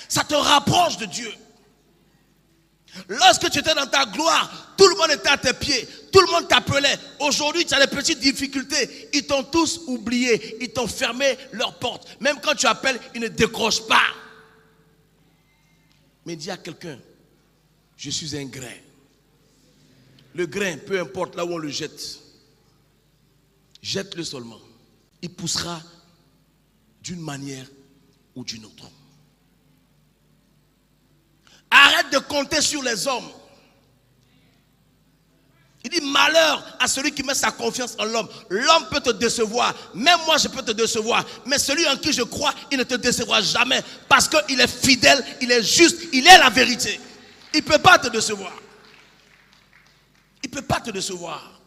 Ça te rapproche de Dieu. Lorsque tu étais dans ta gloire, tout le monde était à tes pieds. Tout le monde t'appelait. Aujourd'hui, tu as des petites difficultés. Ils t'ont tous oublié. Ils t'ont fermé leurs portes. Même quand tu appelles, ils ne décrochent pas. Mais dis à quelqu'un, je suis un grain. Le grain, peu importe là où on le jette, jette-le seulement. Il poussera d'une manière ou d'une autre. Arrête de compter sur les hommes. Il dit malheur à celui qui met sa confiance en l'homme. L'homme peut te décevoir. Même moi je peux te décevoir. Mais celui en qui je crois, il ne te décevra jamais. Parce qu'il est fidèle, il est juste, il est la vérité. Il ne peut pas te décevoir. Il ne peut pas te décevoir.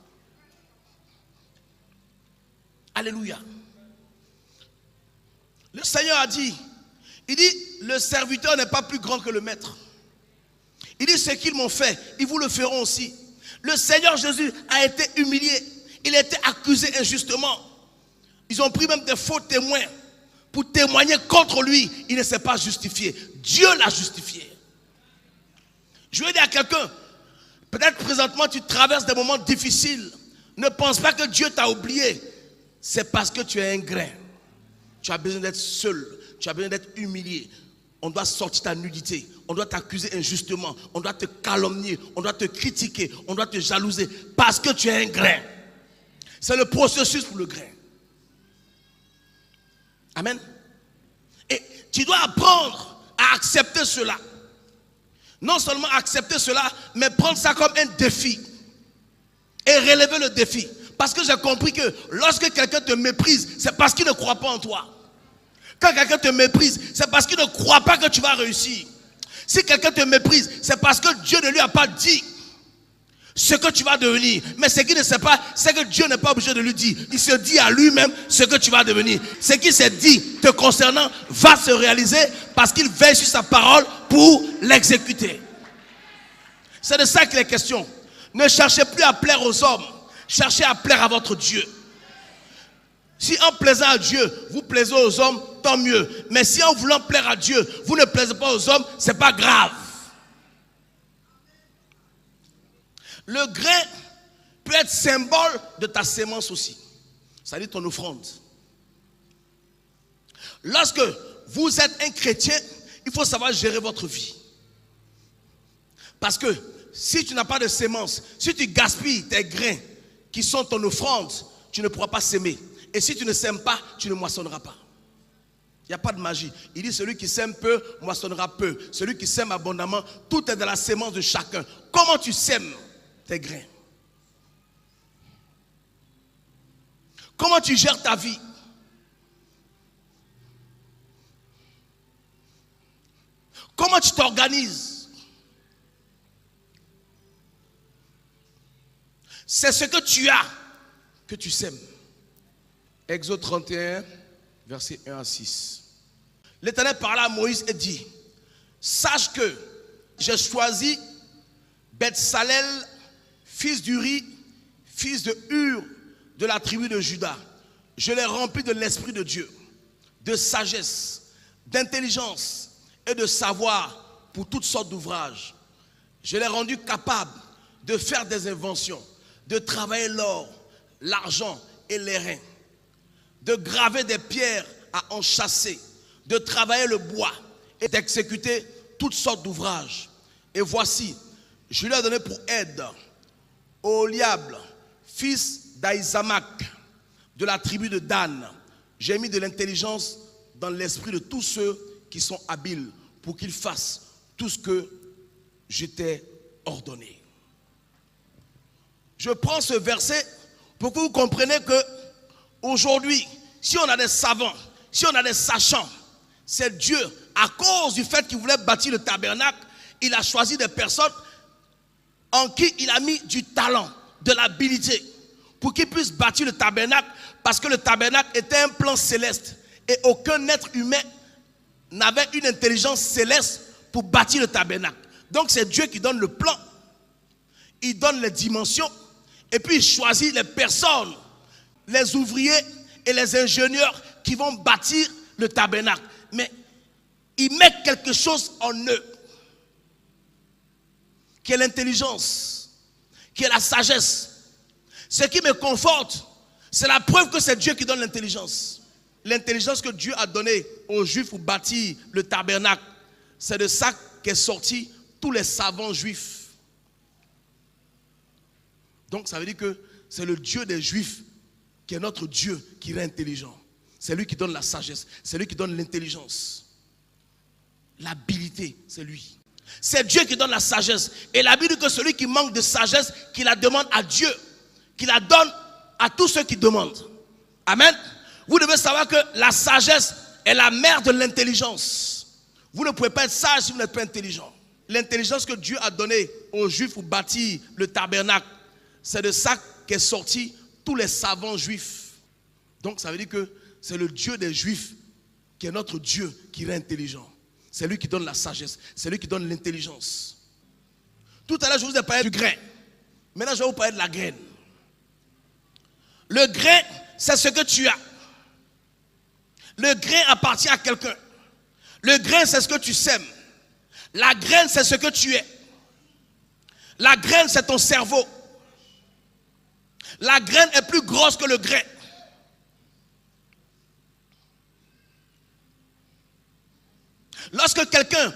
Alléluia. Le Seigneur a dit, il dit, le serviteur n'est pas plus grand que le maître. Il dit, ce qu'ils m'ont fait, ils vous le feront aussi. Le Seigneur Jésus a été humilié. Il a été accusé injustement. Ils ont pris même des faux témoins pour témoigner contre lui. Il ne s'est pas justifié. Dieu l'a justifié. Je veux dire à quelqu'un, peut-être présentement tu traverses des moments difficiles. Ne pense pas que Dieu t'a oublié. C'est parce que tu es un grain. Tu as besoin d'être seul. Tu as besoin d'être humilié. On doit sortir ta nudité. On doit t'accuser injustement. On doit te calomnier. On doit te critiquer. On doit te jalouser. Parce que tu es un grain. C'est le processus pour le grain. Amen. Et tu dois apprendre à accepter cela. Non seulement accepter cela, mais prendre ça comme un défi. Et relever le défi. Parce que j'ai compris que lorsque quelqu'un te méprise, c'est parce qu'il ne croit pas en toi. Quand quelqu'un te méprise, c'est parce qu'il ne croit pas que tu vas réussir. Si quelqu'un te méprise, c'est parce que Dieu ne lui a pas dit ce que tu vas devenir. Mais ce qu'il ne sait pas, c'est que Dieu n'est pas obligé de lui dire. Il se dit à lui-même ce que tu vas devenir. Ce qu'il s'est dit te concernant va se réaliser parce qu'il veille sur sa parole pour l'exécuter. C'est de ça qu'il est question. Ne cherchez plus à plaire aux hommes. Cherchez à plaire à votre Dieu. Si en plaisant à Dieu, vous plaisez aux hommes, tant mieux. Mais si en voulant plaire à Dieu, vous ne plaisez pas aux hommes, ce n'est pas grave. Le grain peut être symbole de ta sémence aussi. C'est-à-dire ton offrande. Lorsque vous êtes un chrétien, il faut savoir gérer votre vie. Parce que si tu n'as pas de sémence, si tu gaspilles tes grains qui sont ton offrande, tu ne pourras pas s'aimer. Et si tu ne sèmes pas, tu ne moissonneras pas. Il n'y a pas de magie. Il dit celui qui sème peu, moissonnera peu. Celui qui sème abondamment, tout est dans la sémence de chacun. Comment tu sèmes tes grains? Comment tu gères ta vie? Comment tu t'organises? C'est ce que tu as que tu sèmes. Exode 31, versets 1 à 6. L'Éternel parla à Moïse et dit, sache que j'ai choisi Bethsalel, fils d'Uri, fils de Hur, de la tribu de Juda. Je l'ai rempli de l'Esprit de Dieu, de sagesse, d'intelligence et de savoir pour toutes sortes d'ouvrages. Je l'ai rendu capable de faire des inventions, de travailler l'or, l'argent et l'airain, de graver des pierres à enchâsser, de travailler le bois et d'exécuter toutes sortes d'ouvrages. Et voici, je lui ai donné pour aide Oliab, fils d'Aïsamak, de la tribu de Dan. J'ai mis de l'intelligence dans l'esprit de tous ceux qui sont habiles pour qu'ils fassent tout ce que je t'ai ordonné. Je prends ce verset pour que vous compreniez que aujourd'hui, si on a des savants, si on a des sachants, c'est Dieu, à cause du fait qu'il voulait bâtir le tabernacle, il a choisi des personnes en qui il a mis du talent, de l'habilité, pour qu'ils puissent bâtir le tabernacle, parce que le tabernacle était un plan céleste, et aucun être humain n'avait une intelligence céleste pour bâtir le tabernacle. Donc c'est Dieu qui donne le plan, il donne les dimensions, et puis il choisit les personnes, les ouvriers et les ingénieurs qui vont bâtir le tabernacle. Mais il met quelque quelque chose en eux, qui est l'intelligence, qui est la sagesse. Ce qui me conforte, c'est la preuve que c'est Dieu qui donne l'intelligence. L'intelligence que Dieu a donnée aux Juifs pour bâtir le tabernacle, c'est de ça qu'est sorti tous les savants juifs. Donc ça veut dire que c'est le Dieu des Juifs qui est notre Dieu qui est intelligent. C'est lui qui donne la sagesse, c'est lui qui donne l'intelligence. L'habilité, c'est lui. C'est Dieu qui donne la sagesse. Et la Bible dit que celui qui manque de sagesse, qu'il la demande à Dieu, qu'il la donne à tous ceux qui demandent. Amen. Vous devez savoir que la sagesse est la mère de l'intelligence. Vous ne pouvez pas être sage si vous n'êtes pas intelligent. L'intelligence que Dieu a donnée aux Juifs pour bâtir le tabernacle, c'est de ça qu'est sorti tous les savants juifs. Donc ça veut dire que c'est le Dieu des Juifs qui est notre Dieu qui est intelligent. C'est lui qui donne la sagesse, c'est lui qui donne l'intelligence. Tout à l'heure je vous ai parlé du grain. Maintenant je vais vous parler de la graine. Le grain, c'est ce que tu as. Le grain appartient à quelqu'un. Le grain, c'est ce que tu sèmes. La graine, c'est ce que tu es. La graine, c'est ton cerveau. La graine est plus grosse que le grain. Lorsque quelqu'un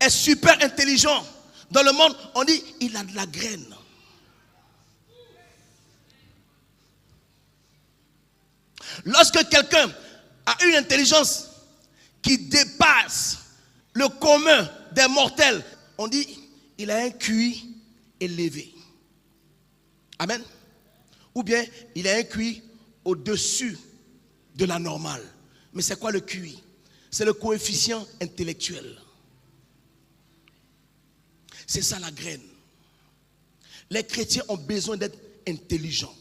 est super intelligent dans le monde, on dit il a de la graine. Lorsque quelqu'un a une intelligence qui dépasse le commun des mortels, on dit il a un QI élevé. Amen. Ou bien il a un QI au-dessus de la normale. Mais c'est quoi le QI? C'est le coefficient intellectuel. C'est ça la graine. Les chrétiens ont besoin d'être intelligents.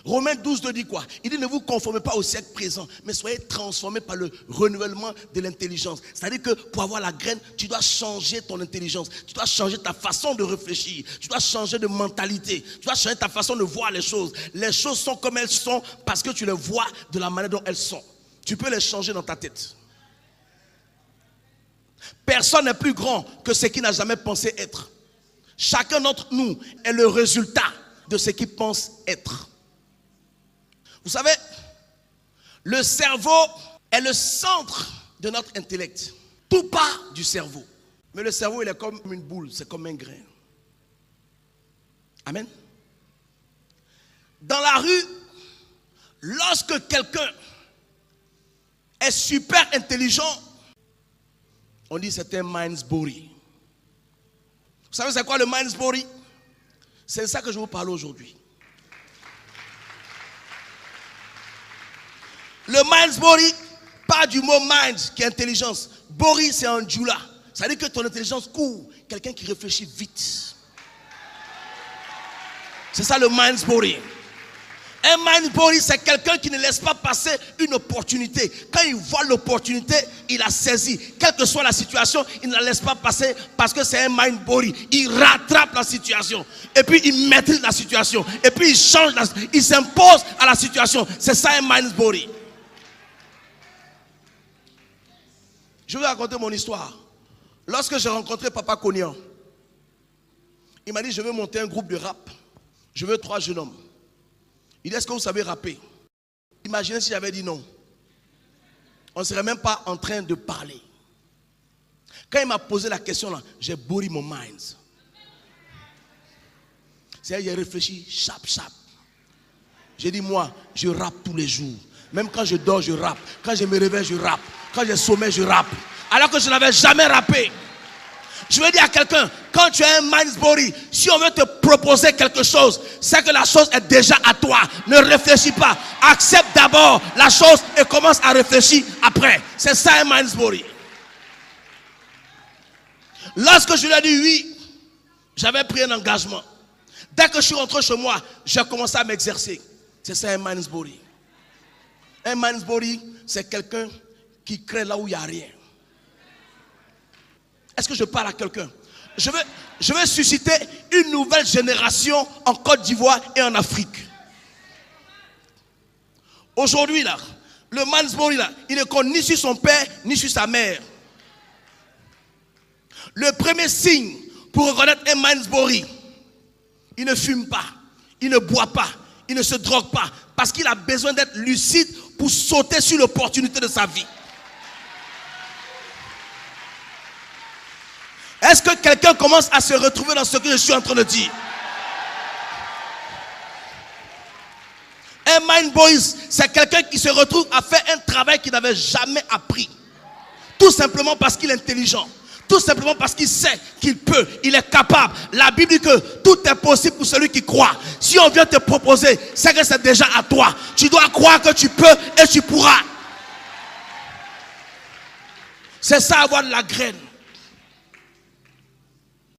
Romains 12 dit quoi? Il dit ne vous conformez pas au siècle présent, mais soyez transformés par le renouvellement de l'intelligence. C'est-à-dire que pour avoir la graine, tu dois changer ton intelligence. Tu dois changer ta façon de réfléchir. Tu dois changer de mentalité. Tu dois changer ta façon de voir les choses. Les choses sont comme elles sont parce que tu les vois de la manière dont elles sont. Tu peux les changer dans ta tête. Personne n'est plus grand que ce qu'il n'a jamais pensé être. Chacun d'entre nous est le résultat de ce qu'il pense être. Vous savez, le cerveau est le centre de notre intellect. Tout part du cerveau. Mais le cerveau, il est comme une boule, c'est comme un grain. Amen. Dans la rue, lorsque quelqu'un est super intelligent, on dit c'est un mind's body. Vous savez c'est quoi le mind's body? C'est de ça que je vous parle aujourd'hui. Le mind's body part du mot mind qui est intelligence. Body c'est un djula. Ça veut dire que ton intelligence court. Quelqu'un qui réfléchit vite. C'est ça le mind's body. Un mind's body c'est quelqu'un qui ne laisse pas passer une opportunité. Quand il voit l'opportunité, il la saisit. Quelle que soit la situation, il ne la laisse pas passer parce que c'est un mind body. Il rattrape la situation. Et puis il maîtrise la situation. Et puis il change, il s'impose à la situation. C'est ça un mind's body. Je vais raconter mon histoire. Lorsque j'ai rencontré Papa Cognan, il m'a dit je veux monter un groupe de rap. Je veux 3 jeunes hommes. Il dit est-ce que vous savez rapper? Imaginez si j'avais dit non. On ne serait même pas en train de parler. Quand il m'a posé la question là, j'ai body mon mind. C'est-à-dire j'ai réfléchi, chap. J'ai dit moi, je rappe tous les jours. Même quand je dors, je rappe. Quand je me réveille, je rappe. Quand j'ai sommeil, je rappe. Alors que je n'avais jamais rappé. Je veux dire à quelqu'un, quand tu as un mind's body, si on veut te proposer quelque chose, c'est que la chose est déjà à toi. Ne réfléchis pas. Accepte d'abord la chose et commence à réfléchir après. C'est ça un mind's body. Lorsque je lui ai dit oui, j'avais pris un engagement. Dès que je suis rentré chez moi, j'ai commencé à m'exercer. C'est ça un mind's body. Un mind's body, c'est quelqu'un qui crée là où il n'y a rien. Est-ce que je parle à quelqu'un? Je veux susciter une nouvelle génération en Côte d'Ivoire et en Afrique. Aujourd'hui là, Le Mansbury là, il ne compte ni sur son père, ni sur sa mère. Le premier signe pour reconnaître un Mansbury, il ne fume pas, il ne boit pas, il ne se drogue pas, parce qu'il a besoin d'être lucide pour sauter sur l'opportunité de sa vie. Est-ce que quelqu'un commence à se retrouver dans ce que je suis en train de dire? Un mind boys, c'est quelqu'un qui se retrouve à faire un travail qu'il n'avait jamais appris. Tout simplement parce qu'il est intelligent. Tout simplement parce qu'il sait qu'il peut, il est capable. La Bible dit que tout est possible pour celui qui croit. Si on vient te proposer, c'est que c'est déjà à toi. Tu dois croire que tu peux et tu pourras. C'est ça, avoir de la graine.